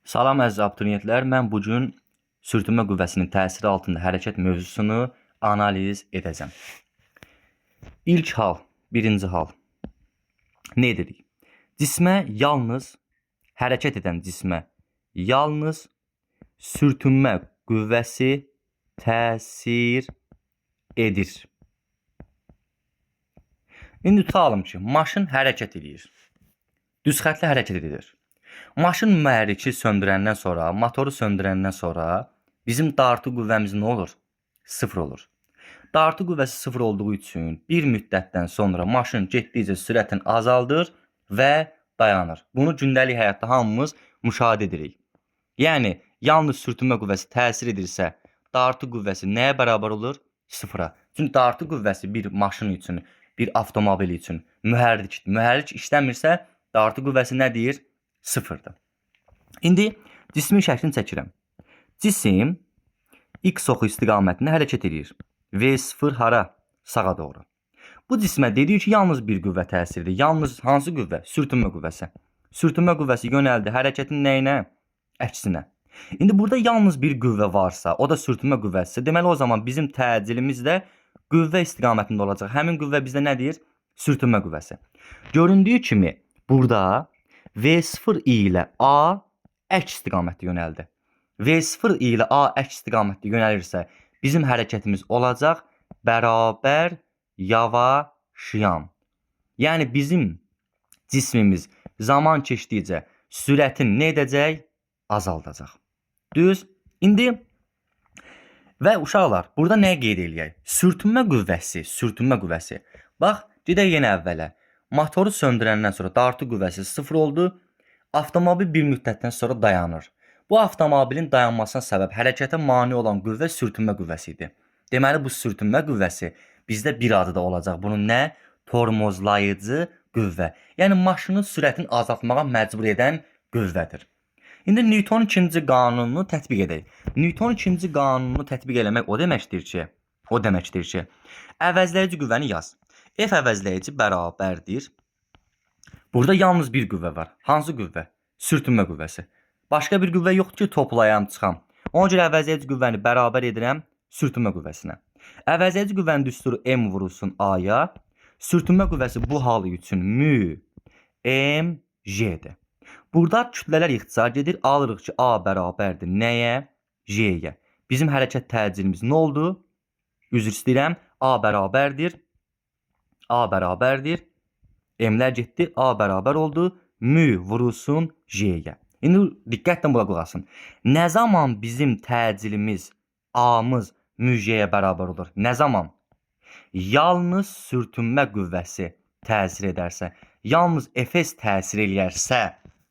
Salam əziz abituriyentlər, mən bugün sürtünmə qüvvəsinin təsiri altında hərəkət mövzusunu analiz edəcəm. İlk hal, birinci hal. Nə edirik? Cismə yalnız, hərəkət edən cismə yalnız sürtünmə qüvvəsi təsir edir. İndi tutalım ki, maşın hərəkət edir. Düz xətli hərəkət edir. Maşın mühərriki söndürəndən sonra, motoru söndürəndən sonra bizim dartı qüvvəmiz nə olur? Sıfır olur. Dartı qüvvəsi sıfır olduğu üçün bir müddətdən sonra maşın getdikcə sürətini azaldır və dayanır. Bunu gündəlik həyatda hamımız müşahidə edirik. Yəni, yalnız sürtünmə qüvvəsi təsir edirsə, dartı qüvvəsi nəyə bərabər olur? Sıfıra. Çünki dartı qüvvəsi bir maşın üçün, bir avtomobil üçün mühərrikdir. Mühərrik işləmirsə, dartı qüvvəsi nə deyir? Sıfırdır. İndi cismin şəklini çəkirəm. Cisim x oxu istiqamətində hərəkət edir. V0 hara? Sağa doğru. Bu cismə dedik ki, yalnız bir qüvvə təsirdir. Yalnız hansı qüvvə? Sürtünmə qüvvəsi. Sürtünmə qüvvəsi yönəldi hərəkətin nəyinə? Əksinə. İndi burada yalnız bir qüvvə varsa, o da sürtünmə qüvvəsi. Deməli o zaman bizim təcilimiz də qüvvə istiqamətində olacaq. Həmin qüvvə bizdə nə deyir? Sürtünmə qüvvəsi. Göründüyü kimi burada V0 ilə A əks istiqamətdə yönəldi. V0 ilə A əks istiqamətdə yönəlirsə, bizim hərəkətimiz olacaq bərabər yavaşıyan. Yəni bizim cismimiz zaman keçdikcə sürətini nə edəcək? Azaldacaq. Düz. İndi və uşaqlar, burada nə qeyd eləyək? Sürtünmə qüvvəsi. Bax, gedək yenə əvvələ. Motoru söndürəndən sonra dartı qüvvəsi sıfır oldu. Avtomobil bir müddətdən sonra dayanır. Bu avtomobilin dayanmasına səbəb hərəkətə mane olan qüvvə sürtünmə qüvvəsi idi. Deməli bu sürtünmə qüvvəsi bizdə bir adı da olacaq. Bunun nə? Tormozlayıcı qüvvə. Yəni maşının sürətini azaltmağa məcbur edən qüvvədir. İndi Newtonun ikinci qanununu tətbiq edək. Newtonun ikinci qanununu tətbiq eləmək o deməkdir ki, əvəzləyici qüvvəni yaz. F əvəzləyici bərabərdir. Burada yalnız bir qüvvə var. Hansı qüvvə? Sürtünmə qüvvəsi. Başqa bir qüvvə yoxdur ki, toplayam, çıxam. Ona görə əvəzləyici qüvvəni bərabər edirəm sürtünmə qüvvəsinə. Əvəzləyici qüvvənin düsturu M vurulsun A-ya. Sürtünmə qüvvəsi bu hal üçün μ(m)(j)dir. Burada kütlələr ixtisar gedir. Alırıq ki, A bərabərdir nəyə? J-yə. Bizim hərəkət təcilimiz nə oldu? Üzr istəyirəm. A bərabərdir. M-lər getdi. A bərabər oldu. Mü vurulsun J-yə. İndi diqqətlə buna qulaq asın. Nə zaman bizim təcilimiz A-mız mü-J-yə bərabər olur? Nə zaman? Yalnız sürtünmə qüvvəsi təsir edərsə, yalnız Fs təsir eləyərsə,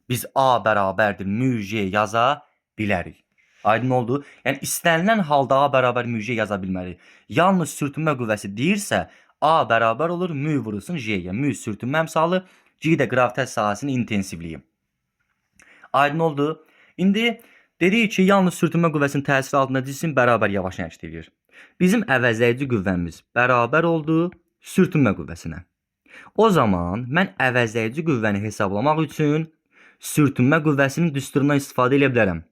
biz A bərabərdir mü-J yaza bilərik. Aydın oldu? Yəni istənilən halda A bərabər mü-J yaza bilmərik. Yalnız sürtünmə qüvvəsi deyirsə, A bərabər olur mü vurulsun J-yə. Mü sürtünmə əmsalı, G də qravitasiya sahəsinin intensivliyi. Aydın oldu? İndi dedik ki, yalnız sürtünmə qüvvəsinin təsiri altında cisim bərabər yavaş hərəkət edir. Bizim əvəzləyici qüvvəmiz bərabər oldu sürtünmə qüvvəsinə. O zaman mən əvəzləyici qüvvəni hesablamaq üçün sürtünmə qüvvəsinin düsturundan istifadə edə bilərəm.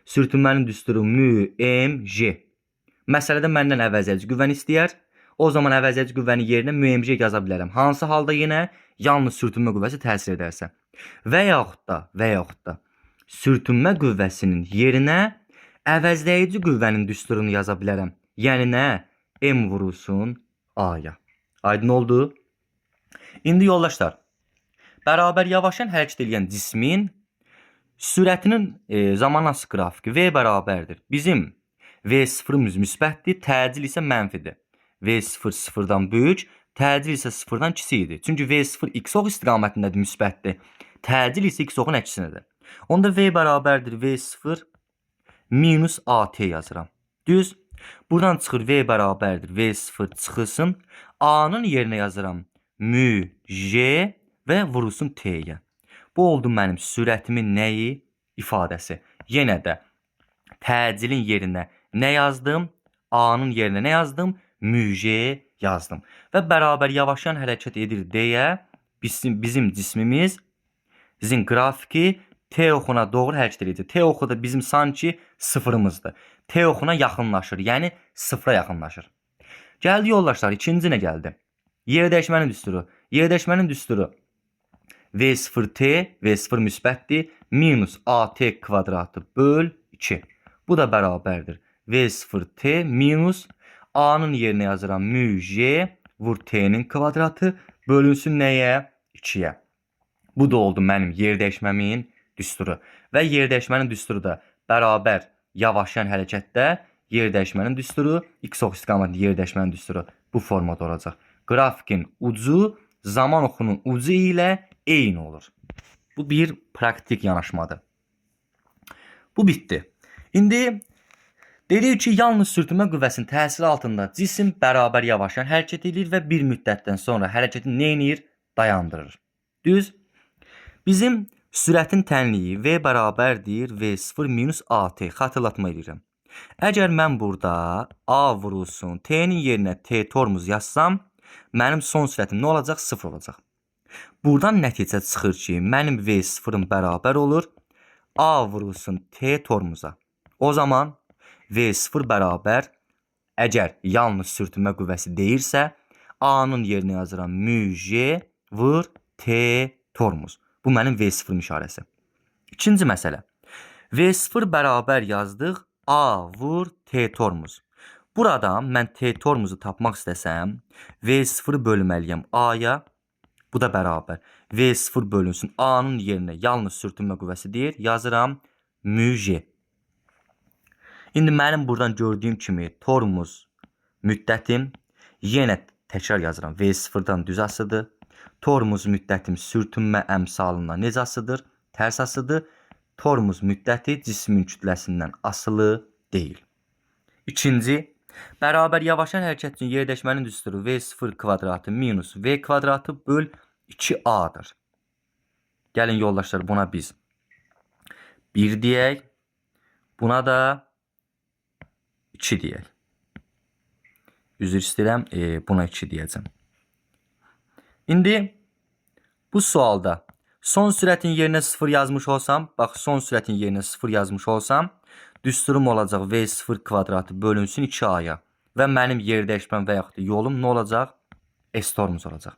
Sürtünmənin düsturu μ(m)(j). Məsələdə məndən əvəzləyici qüvvəni istəyər. O zaman əvəzləyici qüvvənin yerinə μ(m)(j) yaza bilərəm. Hansı halda yenə yalnız sürtünmə qüvvəsi təsir edərsə. Və yaxud da sürtünmə qüvvəsinin yerinə əvəzləyici qüvvənin düsturunu yaza bilərəm. Yəni nə? M vurulsun A-ya. Aydın oldu? İndi yoldaşlar, bərabər yavaşan hərəkət edən cismin sürətinin zamanası qrafiki V bərabərdir. Bizim V0-ımız müsbətdir, təcil isə mənfidir. V0 sıfırdan böyük, təcil isə sıfırdan kiçikdir. Çünki V0 x-ox istiqamətindədir, müsbətdir. Təcil isə x-oxun əksinədir. Onda V bərabərdir V0 minus AT yazıram. Düz. Buradan çıxır V bərabərdir V0 çıxılsın. A-nın yerinə yazıram μ(j) və vurulsun T-yə. Bu oldu mənim sürətimin nəyi? İfadəsi. Yenə də təcilin yerinə nə yazdım? A-nın yerinə nə yazdım? μ(j) yazdım. Və bərabər yavaşlayan hərəkət edir deyə bizim cismimizin qrafiki T oxuna doğru hərəkət edəcək. T oxu da bizim sanki sıfırımızdır. T oxuna yaxınlaşır, yəni sıfıra yaxınlaşır. Gəldi yoldaşlar, ikinci nə gəldi? Yer dəyişmənin düsturu. Yer dəyişmənin düsturu V0T, V0 müsbətdir, minus AT kvadratı böl 2. Bu da bərabərdir. V0T minus A'nın yerinə yazıram mu J vur T'nin kvadratı bölünsün nəyə? 2'yə. Bu da oldu mənim yer dəyişməmin düsturu. Və yer dəyişmənin düsturu da bərabər yavaşlayan hərəkətdə yer dəyişmənin düsturu, x ox istiqamətində yer dəyişmənin düsturu bu formada olacaq. Qrafikin ucu zaman oxunun ucu ilə eyni olur. Bu bir praktik yanaşmadır. Bu bitdi. İndi dedik ki, yalnız sürtünmə qüvvəsinin təsiri altında cisim bərabər yavaşlayan hərəkət edir və bir müddətdən sonra hərəkəti nə edir? Dayandırır. Düz. Bizim sürətin tənliyi V bərabərdir V0 minus AT. Xatırlatma edirəm. Əgər mən burada A vurulsun, T'nin yerinə T tormuz yazsam, mənim son sürətim nə olacaq? 0 olacaq. Buradan nəticə çıxır ki, mənim V0'ım bərabər olur A vurulsun T tormuza. O zaman V0 bərabər, əgər yalnız sürtünmə qüvvəsi deyirsə, A'nın yerinə yazıram mu J vur T tormuz. Bu mənim V0 işarəsi. İkinci məsələ. V0 bərabər yazdıq A vur T tormuz. Burada mən T tormuzu tapmaq istəsəm, V0 bölməliyəm A'ya. Bu da bərabər. V0 bölünsün A'nın yerinə yalnız sürtünmə qüvvəsi deyir. Yazıram mu J. İndi mənim buradan gördüyüm kimi tormuz müddətim, yenə təkrar yazıram. V0'dan düz asıdır. Tormuz müddətim sürtünmə əmsalından necə asıdır? Tərs asıdır. Tormuz müddəti cismin kütləsindən asılı deyil. İkinci, bərabər yavaşlayan hərəkət üçün yer dəyişmənin düsturu V0 kvadratı minus V kvadratı böl 2A'dır. Gəlin yoldaşlar, buna biz 1 deyək. Buna da 2 deyək. Üzr istəyirəm, buna 2 deyəcəm. İndi bu sualda son sürətin yerinə 0 yazmış olsam, bax son sürətin yerinə 0 yazmış olsam, düsturum olacaq V0 kvadratı bölünsün 2A'ya və mənim yer dəyişməm və yaxud da yolum nə olacaq? S tormuz olacaq.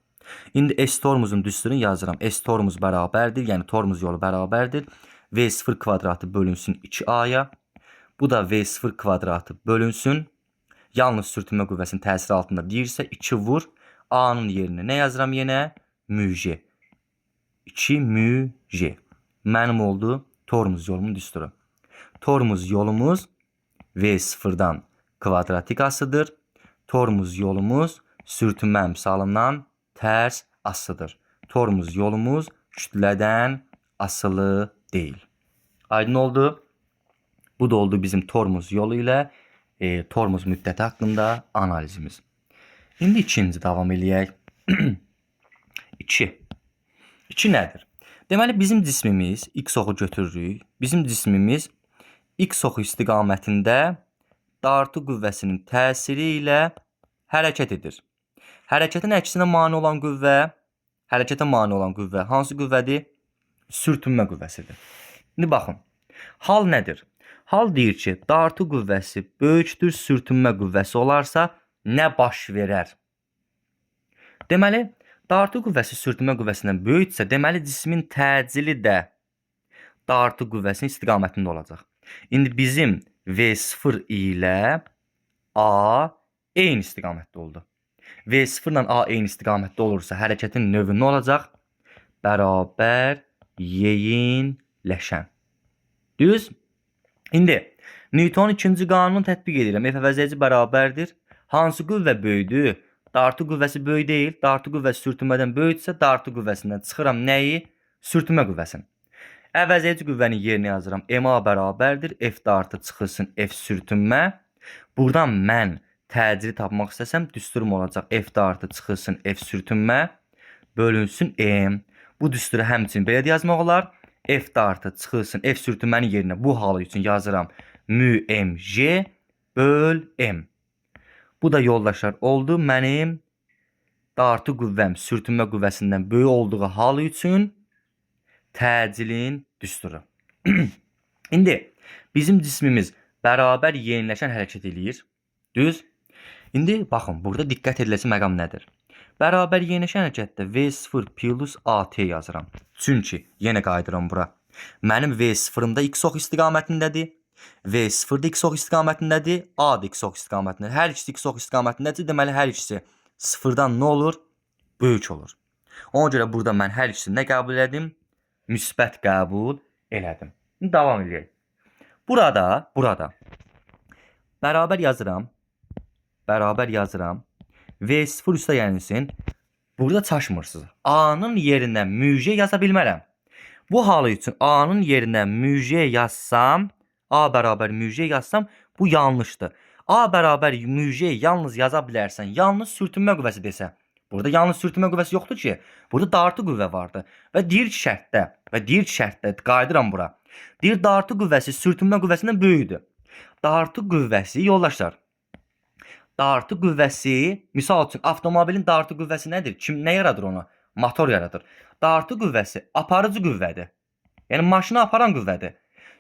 İndi S tormuzun düsturunu yazıram. S tormuz bərabərdir, yəni tormuz yolu bərabərdir. V0 kvadratı bölünsün 2A'ya. Bu da V0 kvadratı bölünsün. Yalnız sürtünmə qüvvəsinin təsiri altında deyirsə 2 vur. A'nın yerinə nə yazıram yenə? Mu J. 2 mu J. Mənim oldu tormuz yolumun düsturu. Tormuz yolumuz V0'dan kvadratik asıdır. Tormuz yolumuz sürtünmə əmsalından tərs asıdır. Tormuz yolumuz kütlədən asılı deyil. Aydın oldu. Bu da oldu bizim tormuz yolu ilə tormuz müddəti haqqında analizimiz. İndi ikinci davam eləyək. 2. 2 nədir? Deməli, bizim cismimiz x oxu götürürük. Bizim cismimiz x oxu istiqamətində dartı qüvvəsinin təsiri ilə hərəkət edir. Hərəkətin əksinə mane olan qüvvə, hərəkətə mane olan qüvvə hansı qüvvədir? Sürtünmə qüvvəsidir. İndi baxın, hal nədir? Hal deyir ki, dartı qüvvəsi böyükdür sürtünmə qüvvəsi olarsa nə baş verər? Deməli, dartı qüvvəsi sürtünmə qüvvəsindən böyüksə, deməli cismin təcili də dartı qüvvəsinin istiqamətində olacaq. İndi bizim V0 ilə A eyni istiqamətdə oldu. V0 ilə A eyni istiqamətdə olursa, hərəkətin növü nə olacaq? Bərabər yeyinləşən. Düz? İndi Newtonun ikinci qanunu tətbiq edirəm. F əvəzləyici bərabərdir. Hansı qüvvə böyükdür? Dartı qüvvəsi böyük deyil. Dartı qüvvəsi sürtünmədən böyüksə, dartı qüvvəsindən çıxıram nəyi? Sürtünmə qüvvəsini. Əvəzləyici qüvvənin yerinə yazıram. MA bərabərdir. F dartı çıxılsın F sürtünmə. Buradan mən təcili tapmaq istəsəm, düsturum olacaq. F dartı çıxılsın F sürtünmə bölünsün M. Bu düsturu həmçinin belə də yazmaq olar. F dartı çıxılsın F sürtünmənin yerinə bu halı üçün yazıram. Mu MJ böl M. Bu da yoldaşlar oldu mənim dartı qüvvəm sürtünmə qüvvəsindən böyük olduğu halı üçün Təcilin düsturu. İndi bizim cismimiz bərabər yeniləşən hərəkət eləyir. Düz? İndi baxın, burada diqqət ediləsi məqam nədir? Bərabər yeniləşən hərəkətdə V0 plus AT yazıram. Çünki yenə qayıdıram bura. Mənim V0-ımda x ox istiqamətindədir. V0 da x ox istiqamətindədir. A da x ox istiqamətindədir. Hər ikisi x ox istiqamətindədir. Deməli, hər ikisi sıfırdan nə olur? Böyük olur. Ona görə burada mən hər ikisini nə qəbul elədim? Müsbət qəbul elədim. İndi davam edək. Burada bərabər yazıram. V0 üstə yenilsin. Burada çaşmırsınız. A-nın yerinə müjə yaza bilmərəm. Bu halı üçün A-nın yerinə müjə yazsam, A bərabər müjə yazsam, bu yanlışdır. A bərabər müjə yalnız yaza bilərsən, yalnız sürtünmə qüvvəsi desə. Burada yalnız sürtünmə qüvvəsi yoxdur ki. Burada dartı qüvvə vardır. Və deyir ki şərtdə, qayıdıram bura. Deyir dartı qüvvəsi sürtünmə qüvvəsindən böyükdür. Dartı qüvvəsi, yoldaşlar, dartı qüvvəsi, misal üçün avtomobilin dartı qüvvəsi nədir? Nə yaradır onu? Motor yaradır. Dartı qüvvəsi aparıcı qüvvədir. Yəni maşını aparan qüvvədir.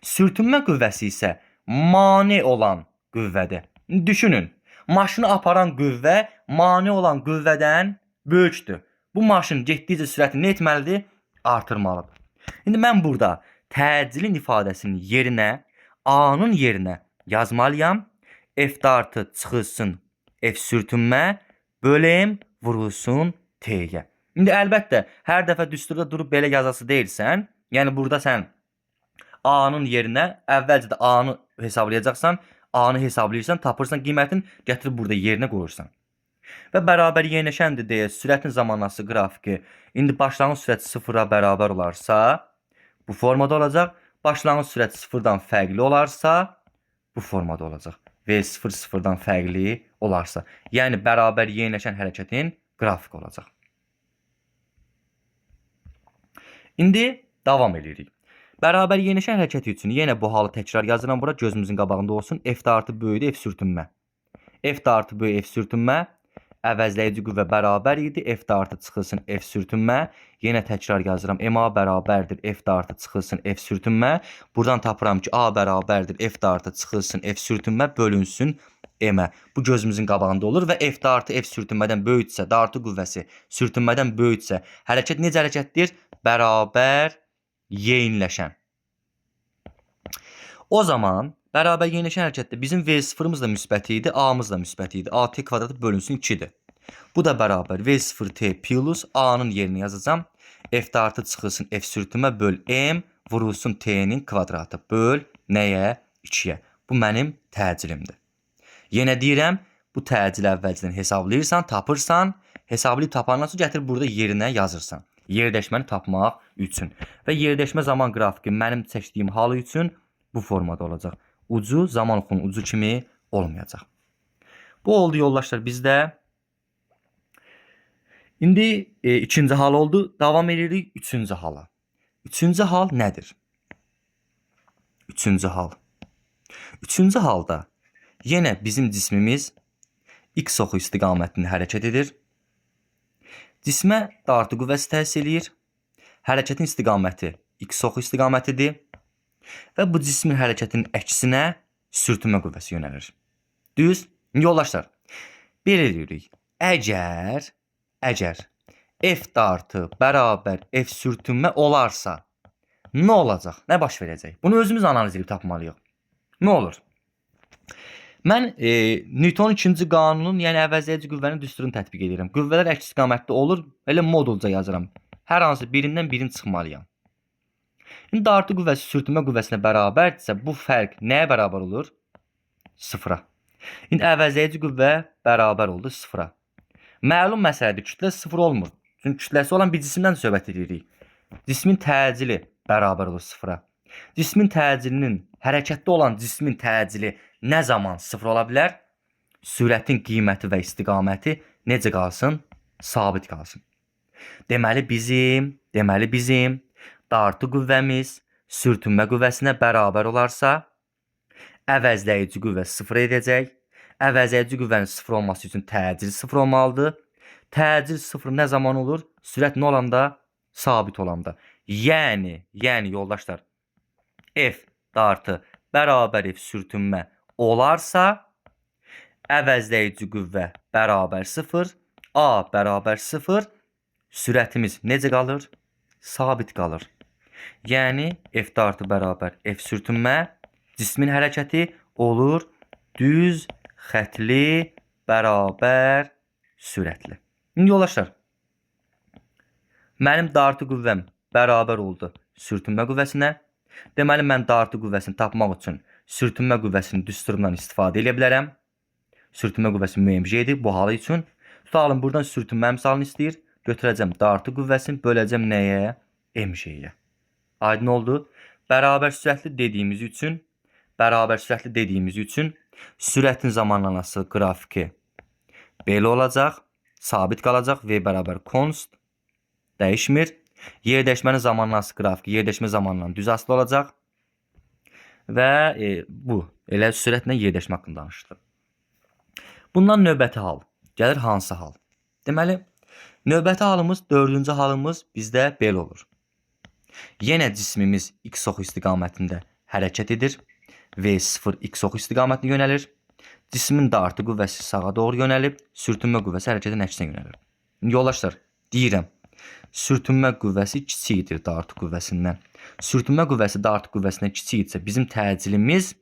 Sürtünmə qüvvəsi isə mane olan qüvvədir. Düşünün, maşını aparan qüvvə mane olan qüvvədən böyükdür. Bu maşın getdikcə sürətini nə etməlidir? Artırmalıdır. İndi mən burada təcilin ifadəsinin yerinə, A-nın yerinə yazmalıyam. F dartı çıxılsın F sürtünmə bölüm vurulsun T-yə. İndi əlbəttə hər dəfə düsturda durub belə yazası deyilsən. Yəni burada sən A-nın yerinə əvvəlcə də A-nı hesablayacaqsan, A-nı hesablayırsan, tapırsan qiymətin, gətirib burada yerinə qoyursan. Və bərabər yeniləşəndir deyə sürətin zamanlaması qrafiki indi başlanğıc sürət 0-a bərabər olarsa, bu formada olacaq. Başlanğıc sürət 0-dan fərqli olarsa, bu formada olacaq. V0 0-dan fərqli olarsa. Yəni bərabər yeniləşən hərəkətin qrafiki olacaq. İndi davam edirik. Bərabər yeniləşən hərəkəti üçün yenə bu halı təkrar yazıram. Bura gözümüzün qabağında olsun. F dartı böyüdür F sürtünmə. F dartı böyü F sürtünmə. Əvəzləyici qüvvə bərabər idi. F dartı çıxılsın F sürtünmə. Yenə təkrar yazıram. MA bərabərdir F dartı çıxılsın F sürtünmə. Buradan tapıram ki A bərabərdir F dartı çıxılsın F sürtünmə bölünsün M-ə. Bu gözümüzün qabağında olur və F dartı F sürtünmədən böyüksə, dartı qüvvəsi sürtünmədən böyüksə, hərəkət necə hərəkətdir? Bərabər yeniləşən. O zaman bərabər yeniləşən hərəkətdə bizim V0'ımız da müsbət idi, A-mız da müsbət idi. AT kvadratı bölünsün 2-dir. Bu da bərabər V0T plus A-nın yerinə yazacağım. F dartı çıxılsın F sürtünmə böl M vurulsun T-nin kvadratı böl nəyə? 2-yə. Bu mənim təcilimdir. Yenə deyirəm, bu təcili əvvəlcədən hesablayırsan, tapırsan, hesablayıb tapandan sonra gətir burada yerinə yazırsan. Yerləşməni tapmaq üçün. Və yerləşmə zaman qrafiki mənim seçdiyim halı üçün bu formada olacaq. Ucu zaman oxunun ucu kimi olmayacaq. Bu oldu yoldaşlar bizdə. İndi ikinci hal oldu. Davam edirik üçüncü hala. Üçüncü hal nədir? Üçüncü hal. Üçüncü halda yenə bizim cismimiz x oxu istiqamətində hərəkət edir. Cismə dartı qüvvəsi təsir eləyir. Hərəkətin istiqaməti x oxu istiqamətidir. Və bu cismin hərəkətinin əksinə sürtünmə qüvvəsi yönəlir. Düz? Yoldaşlar, belə deyirik. Əgər F dartı bərabər F sürtünmə olarsa, nə olacaq? Nə baş verəcək? Bunu özümüz analiz edib tapmalıyıq. Nə olur? Mən Newtonun ikinci qanunun, yəni əvəzləyici qüvvənin düsturunu tətbiq edirəm. Qüvvələr əks istiqamətdə olur, elə modulca yazıram. Hər hansı birindən birini çıxmalıyam. İndi dartı qüvvəsi sürtünmə qüvvəsinə bərabərdirsə, bu fərq nəyə bərabər olur? 0-a. İndi əvəzləyici qüvvə bərabər oldu 0-a. Məlum məsələdir, kütlə 0 olmur. Çünki kütləsi olan bir cisimdən söhbət edirik. Cismin təcili bərabər olur 0-a. Cismin təcilinin, hərəkətdə olan cismin təcili nə zaman 0 ola bilər? Sürətin qiyməti və istiqaməti necə qalsın? Sabit qalsın. Deməli bizim dartı qüvvəmiz sürtünmə qüvvəsinə bərabər olarsa, əvəzləyici qüvvə 0 edəcək. Əvəzləyici qüvvənin 0 olması üçün təcil 0 olmalıdır. Təcil 0 nə zaman olur? Sürət nə olanda? Sabit olanda. Yəni yoldaşlar, F dartı bərabər F sürtünmə olarsa, əvəzləyici qüvvə bərabər 0, A bərabər 0, sürətimiz necə qalır? Sabit qalır. Yəni F dartı bərabər F sürtünmə, cismin hərəkəti olur düz xətli bərabər sürətli. İndi yoldaşlar, mənim dartı qüvvəm bərabər oldu sürtünmə qüvvəsinə. Deməli, mən dartı qüvvəsini tapmaq üçün sürtünmə qüvvəsinin düsturundan istifadə edə bilərəm. Sürtünmə qüvvəsi müəyyən bu halı üçün. Tutalım, buradan sürtünmə misalını istəyir. Götürəcəm dartı qüvvəsini, böləcəm nəyə? MJ-yə. Aydın oldu. Bərabər sürətli dediyimiz üçün sürətin zamanlaması qrafiki belə olacaq. Sabit qalacaq. V bərabər const. Dəyişmir. Yer dəyişmənin zamanlaması qrafiki yer dəyişmə zamanla düz asılı olacaq. Və bu elə sürətlə yer dəyişmə haqqında danışdı. Bundan növbəti hal. Gəlir hansı hal? Deməli, növbəti halımız, 4-cü halımız bizdə belə olur. Yenə cismimiz x ox istiqamətində hərəkət edir. V0 x ox istiqamətində yönəlir. Cismin dartı qüvvəsi sağa doğru yönəlib, sürtünmə qüvvəsi hərəkətin əksinə yönəlir. Yoldaşlar, deyirəm, sürtünmə qüvvəsi kiçikdir dartı qüvvəsindən. Sürtünmə qüvvəsi dartı qüvvəsindən kiçikdirsə, bizim təcilimiz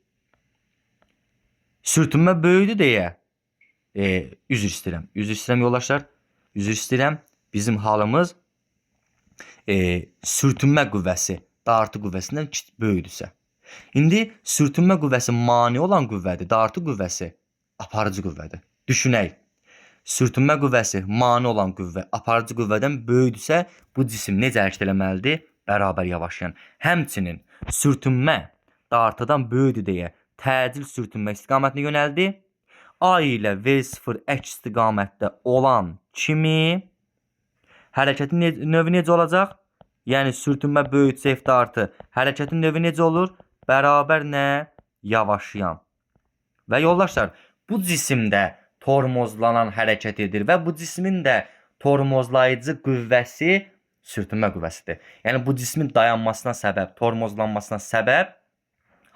sürtünmə böyüdür deyə. Üzr istəyirəm yoldaşlar. Üzr istəyirəm. Bizim halımız sürtünmə qüvvəsi dartı qüvvəsindən böyüdürsə. İndi sürtünmə qüvvəsi mane olan qüvvədir, dartı qüvvəsi aparıcı qüvvədir. Düşünək. Sürtünmə qüvvəsi mane olan qüvvə aparıcı qüvvədən böyüdürsə, bu cisim necə hərəkət etməlidir? Bərabər yavaşlayan. Həmçinin sürtünmə dartıdan böyüdür deyə təcil sürtünmə istiqamətinə yönəldi. A ilə V0 əks istiqamətdə olan kimi hərəkətin növü necə olacaq? Yəni sürtünmə böyütsə F dartı hərəkətin növü necə olur? Bərabər nə? Yavaşlayan. Və yoldaşlar, bu cisimdə tormozlanan hərəkət edir və bu cismin də tormozlayıcı qüvvəsi sürtünmə qüvvəsidir. Yəni bu cismin dayanmasına səbəb, tormozlanmasına səbəb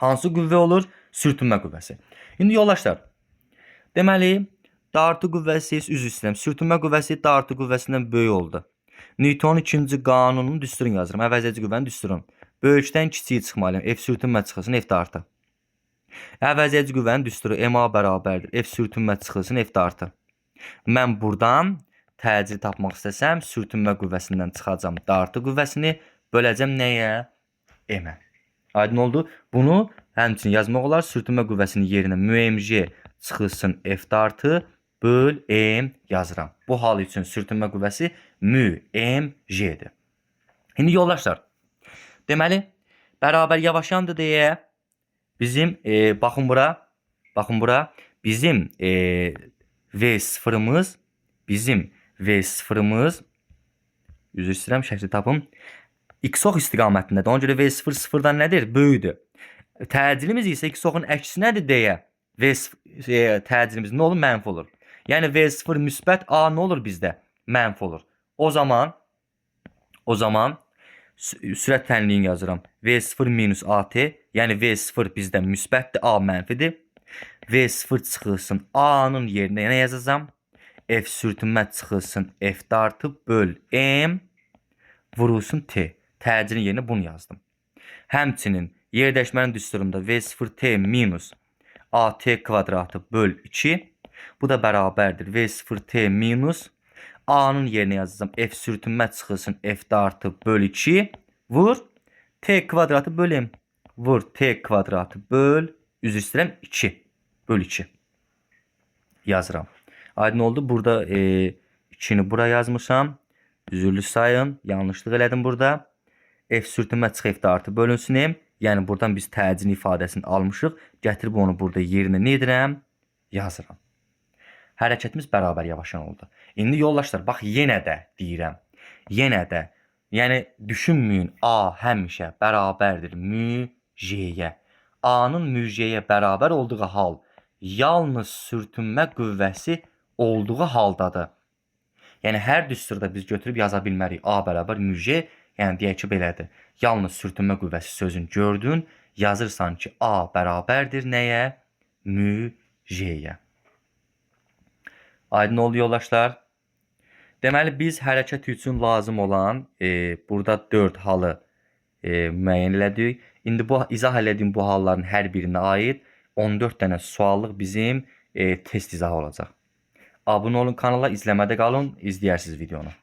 hansı qüvvə olur? Sürtünmə qüvvəsi. İndi yoldaşlar, deməli, dartı qüvvəsi, üzr istəyirəm, sürtünmə qüvvəsi dartı qüvvəsindən böyük oldu. Newtonun ikinci qanunun düsturunu yazıram, əvəzləyici qüvvənin düsturunu. Böyükdən kiçiyi çıxmalıyım, F sürtünmə çıxılsın, F dartı. Əvəzləyici qüvvənin düsturu MA bərabərdir, F sürtünmə çıxılsın, F dartı. Mən buradan təcili tapmaq istəsəm, sürtünmə qüvvəsindən çıxacam dartı qüvvəsini, böləcəm nəyə? M-ə. Aydın oldu. Bunu həmçinin yazmaq olar, sürtünmə qüvvəsinin yerinə müəmj çıxılsın F dartı böl M yazıram. Bu hal üçün sürtünmə qüvvəsi müəmjdir. İndi yoldaşlar, deməli, bərabər yavaşandır deyə bizim, baxın bura, bizim V0'ımız, üzr istəyirəm, şəkli tapım, x ox istiqamətindədir. Ona görə V0 sıfırdan nədir? Böyüdür. Təcilimiz isə x oxun əksinədir deyə təcilimiz nə olur? Mənfi olur. Yəni V0 müsbət, A nə olur bizdə? Mənfi olur. O zaman sürət tənliyini yazıram. V0 minus AT, yəni V0 bizdə müsbətdir, A mənfidir. V0 çıxılsın, A-nın yerinə nə yazacağım? F sürtünmə çıxılsın, F dartı böl M vurulsun T. Təcilin yerinə bunu yazdım. Həmçinin yer dəyişmənin düsturunda V0T minus AT kvadratı böl 2. Bu da bərabərdir. V0T minus A-nın yerinə yazacağım. F sürtünmə çıxılsın, F dartı böl 2. Vur T kvadratı böl M. Vur T kvadratı böl, üzr istəyirəm, 2. Böl 2. Yazıram. Aydın oldu. Burada 2'ni bura yazmışam. Üzürlü sayın. Yanlışlıq elədim burada. F sürtünmə çıx F dartı bölünsün M. Yəni buradan biz təcil ifadəsini almışıq. Gətirib onu burada yerinə nə edirəm? Yazıram. Hərəkətimiz bərabər yavaşan oldu. İndi yoldaşlar, bax yenə də deyirəm. Yenə də. Yəni düşünməyin, A həmişə bərabərdir müj-yə. A-nın müj-yə bərabər olduğu hal yalnız sürtünmə qüvvəsi olduğu haldadır. Yəni hər düsturda biz götürüb yaza bilmərik. A bərabər müj, Yəni deyək ki, belədir. Yalnız sürtünmə qüvvəsi sözünü gördün, yazırsan ki, A bərabərdir nəyə? Müj-yə. Aydın oldu yoldaşlar. Deməli biz hərəkət üçün lazım olan burada 4 halı müəyyən elədik. İndi bu izah elədiyim bu halların hər birinə aid 14 dənə suallıq bizim test izahı olacaq. Abunə olun kanala, izləmədə qalın, izləyərsiniz videonu.